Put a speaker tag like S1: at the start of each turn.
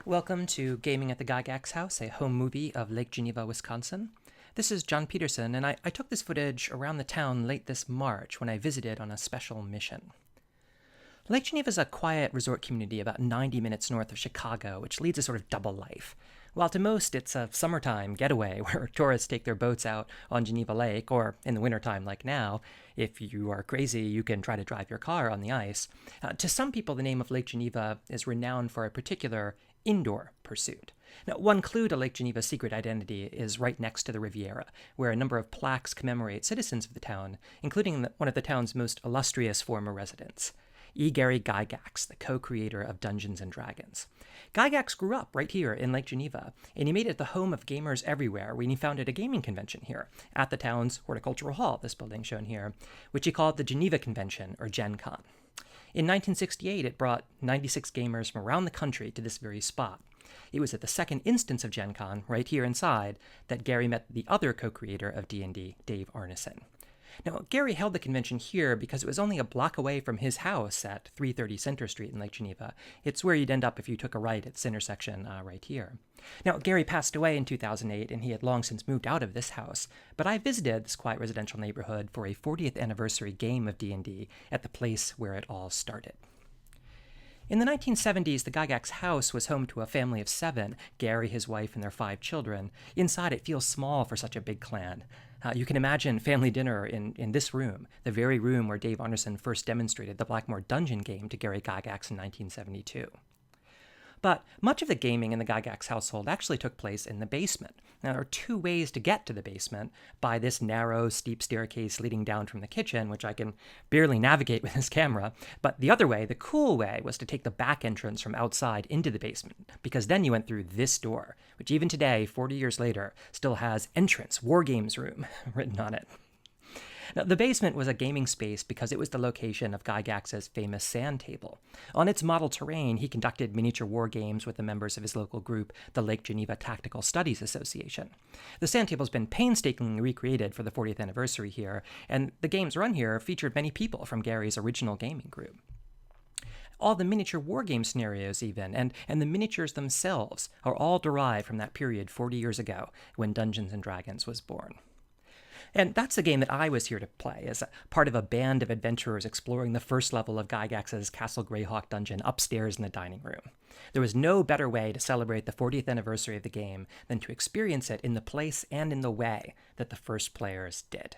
S1: Welcome to Gaming at the Gygax House, a home movie of Lake Geneva, Wisconsin. This is Jon Peterson, and I took this footage around the town late this March when I visited on a special mission. Lake Geneva is a quiet resort community about 90 minutes north of Chicago, which leads a sort of double life. While to most it's a summertime getaway where tourists take their boats out on Geneva Lake, or in the wintertime like now, if you are crazy, you can try to drive your car on the ice. To some people, the name of Lake Geneva is renowned for a particular indoor pursuit. Now, one clue to Lake Geneva's secret identity is right next to the Riviera, where a number of plaques commemorate citizens of the town, including one of the town's most illustrious former residents, Gary Gygax, the co-creator of Dungeons & Dragons. Gygax grew up right here in Lake Geneva, and he made it the home of gamers everywhere when he founded a gaming convention here at the town's Horticultural Hall, this building shown here, which he called the Geneva Convention, or Gen Con. In 1968, it brought 96 gamers from around the country to this very spot. It was at the second instance of Gen Con, right here inside, that Gary met the other co-creator of D&D, Dave Arneson. Now, Gary held the convention here because it was only a block away from his house at 330 Center Street in Lake Geneva. It's where you'd end up if you took a right at this intersection right here. Now, Gary passed away in 2008, and he had long since moved out of this house, but I visited this quiet residential neighborhood for a 40th anniversary game of D&D at the place where it all started. In the 1970s, the Gygax House was home to a family of 7, Gary, his wife, and their 5 children. Inside, it feels small for such a big clan. You can imagine family dinner in this room, the very room where Dave Arneson first demonstrated the Blackmore Dungeon game to Gary Gygax in 1972. But much of the gaming in the Gygax household actually took place in the basement. Now, there are 2 ways to get to the basement: by this narrow, steep staircase leading down from the kitchen, which I can barely navigate with this camera. But the other way, the cool way, was to take the back entrance from outside into the basement, because then you went through this door, which even today, 40 years later, still has "Entrance War Games Room" written on it. Now, the basement was a gaming space because it was the location of Gygax's famous sand table. On its model terrain, he conducted miniature war games with the members of his local group, the Lake Geneva Tactical Studies Association. The sand table's been painstakingly recreated for the 40th anniversary here, and the games run here featured many people from Gary's original gaming group. All the miniature war game scenarios even, and the miniatures themselves, are all derived from that period 40 years ago when Dungeons & Dragons was born. And that's the game that I was here to play, as a part of a band of adventurers exploring the first level of Gygax's Castle Greyhawk dungeon upstairs in the dining room. There was no better way to celebrate the 40th anniversary of the game than to experience it in the place and in the way that the first players did.